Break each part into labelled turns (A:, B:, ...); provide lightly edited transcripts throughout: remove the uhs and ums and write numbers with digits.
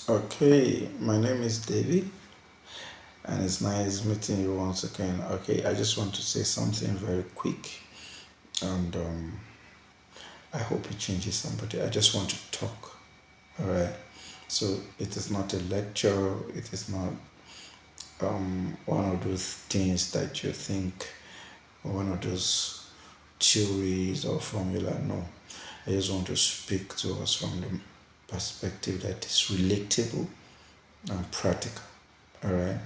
A: Okay, my name is David, and it's nice meeting you once again. Okay, I just want to say something very quick, and I hope it changes somebody. I just want to talk. All right. So it is not a lecture. It is not one of those things that you think, one of those theories or formula. No, I just want to speak to us from the perspective that is relatable and practical. All right.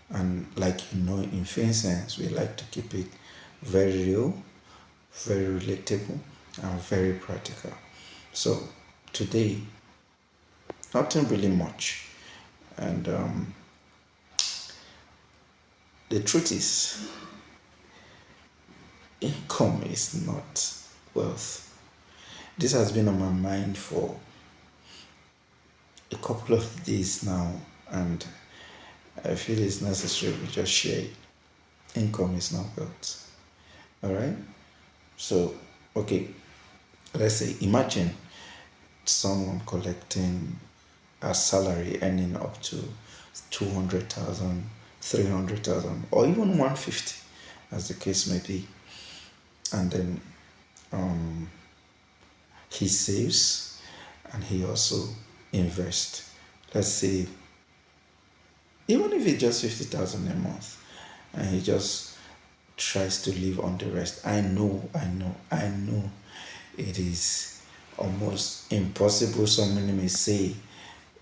A: And like in Finsense, we like to keep it very real, very relatable, and very practical. So today, nothing really much. And the truth is, income is not wealth. This has been on my mind for a couple of days now, and I feel it's necessary we just share it. Income is not wealth. All right. So, okay, let's say imagine someone collecting a salary earning up to 200,000, 300,000, or even 150, as the case may be. And then he saves and he also invests. Let's say, even if it's just 50,000 a month, and he just tries to live on the rest. I know it is almost impossible, some many may say,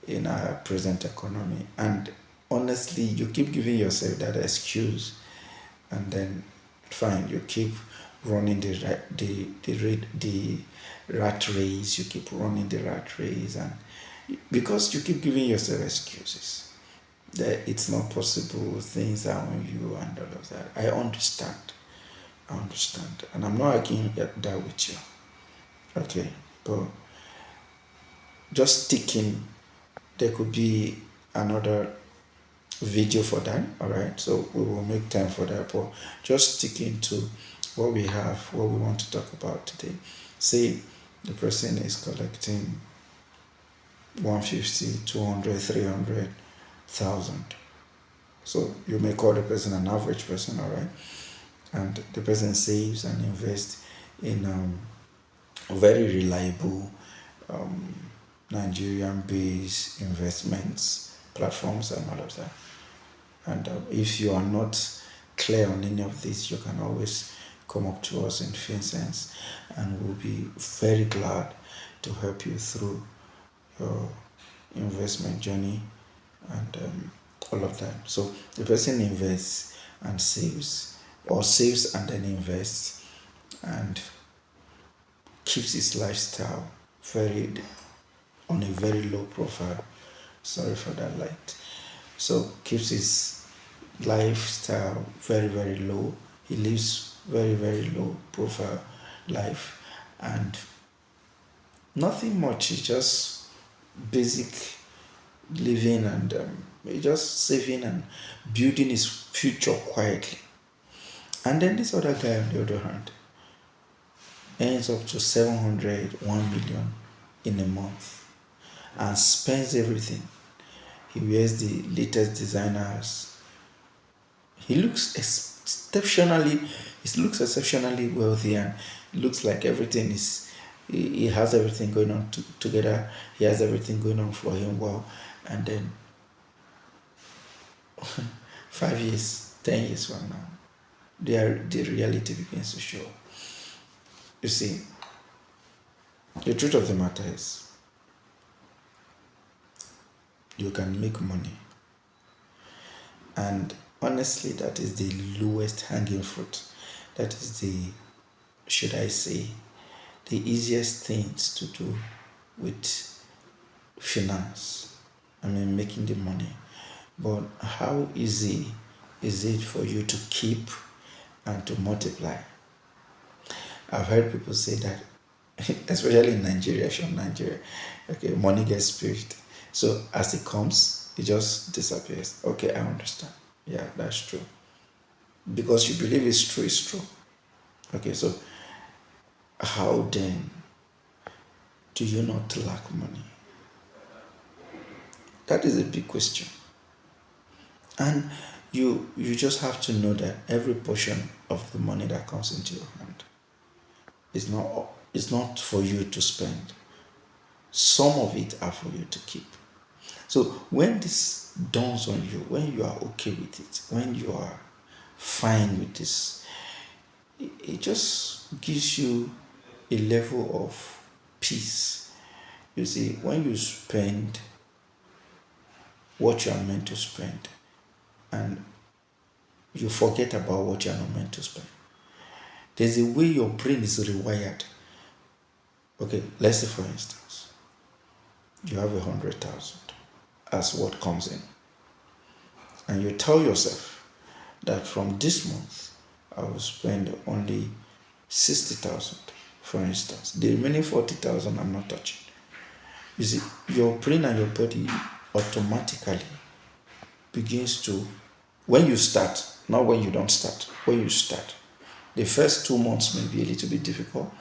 A: in our present economy. And honestly, you keep giving yourself that excuse, and then fine, you keep running the rat race. You keep running the rat race, and because you keep giving yourself excuses that it's not possible, things are on you, and all of that. I understand, and I'm not arguing that with you. Okay, but just sticking, there could be another video for that. All right, so we will make time for that, but just sticking to what we have, what we want to talk about today. Say the person is collecting 150, 200, 300,000. So you may call the person an average person. All right, and the person saves and invests in very reliable Nigerian based investments platforms and all of that. And if you are not clear on any of this, you can always come up to us in FinSense, and we'll be very glad to help you through your investment journey and all of that. So the person invests and saves, or saves and then invests, and keeps his lifestyle very on a very low profile. Sorry for that light. So keeps his lifestyle very very low. He lives very very low profile life, and nothing much. It's just basic living, and just saving and building his future quietly. And then this other guy, on the other hand, earns up to 700, 1 million in a month, and spends everything. He wears the latest designers. He looks exceptionally. He looks exceptionally wealthy, and it looks like everything is. He has everything going on together. He has everything going on for him well, and then 5 years, 10 years from now, the reality begins to show. You see, the truth of the matter is, you can make money, and honestly, that is the lowest hanging fruit. That is the, should I say, the easiest things to do with finance. I mean, making the money. But how easy is it for you to keep and to multiply? I've heard people say that, especially in Nigeria, if you're from Nigeria, okay, money gets spirit. So as it comes, it just disappears. Okay, I understand. Yeah, that's true. Because you believe it's true. Okay, so how then do you not lack money? That is a big question. And you just have to know that every portion of the money that comes into your hand is not for you to spend. Some of it are for you to keep. So when this dawns on you, when you are okay with it, when you are fine with this, it just gives you a level of peace. You see, when you spend what you are meant to spend and you forget about what you are not meant to spend, there's a way your brain is rewired. Okay, let's say for instance, you have 100,000 as what comes in, and you tell yourself that from this month I will spend only 60,000, for instance. The remaining 40,000 I'm not touching. You see, your brain and your body automatically begins to, when you start, not when you don't start, when you start, the first 2 months may be a little bit difficult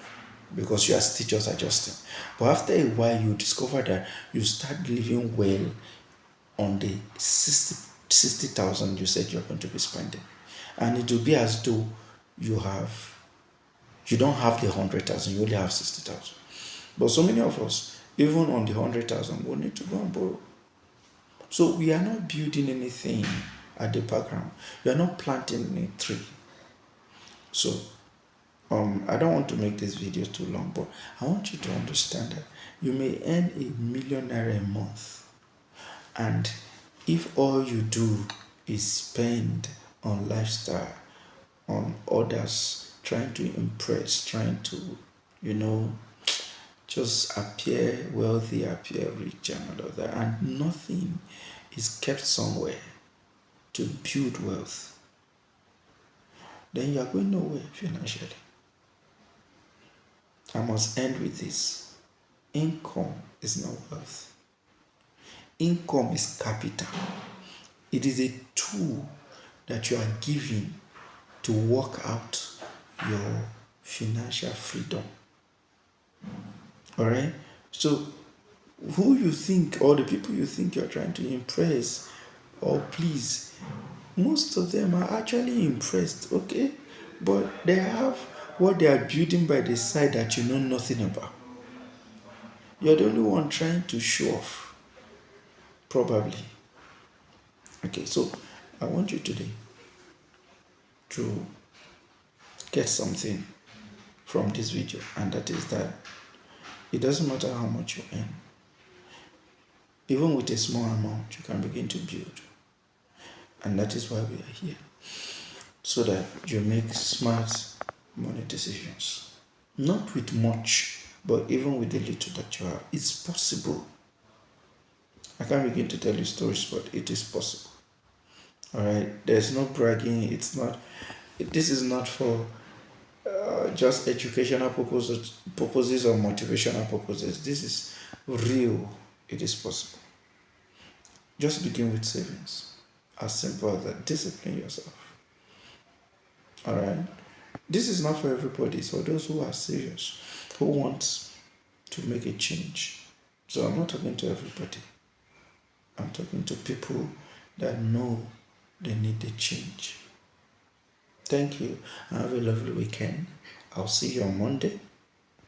A: because you are still just adjusting. But after a while, you discover that you start living well on the 60,000 you said you're going to be spending. And it will be as though you don't have the 100,000, you only have 60,000. But so many of us, even on the 100,000, we need to go and borrow. So we are not building anything at the background. We are not planting any tree. So I don't want to make this video too long, but I want you to understand that you may earn £1 million a month, and if all you do is spend on lifestyle, on others, trying to impress, trying to, just appear wealthy, appear rich and all of that, and nothing is kept somewhere to build wealth, then you are going nowhere financially. I must end with this. Income is not wealth. Income is capital. It is a tool that you are given to work out your financial freedom. Alright? So who you think, or the people you think you're trying to impress or please, most of them are actually impressed, okay? But they have what they are building by the side that you know nothing about. You're the only one trying to show off, probably. Okay, so I want you today to get something from this video, and that is that it doesn't matter how much you earn. Even with a small amount, you can begin to build. And that is why we are here. So that you make smart money decisions. Not with much, but even with the little that you have. It's possible. I can't begin to tell you stories, but it is possible. Alright? There's no bragging. This is not for just educational purposes or motivational purposes. This is real. It is possible. Just begin with savings. As simple as that. Discipline yourself. Alright? This is not for everybody. It's for those who are serious, who want to make a change. So I'm not talking to everybody. I'm talking to people that know they need a change. Thank you. Have a lovely weekend. I'll see you on Monday.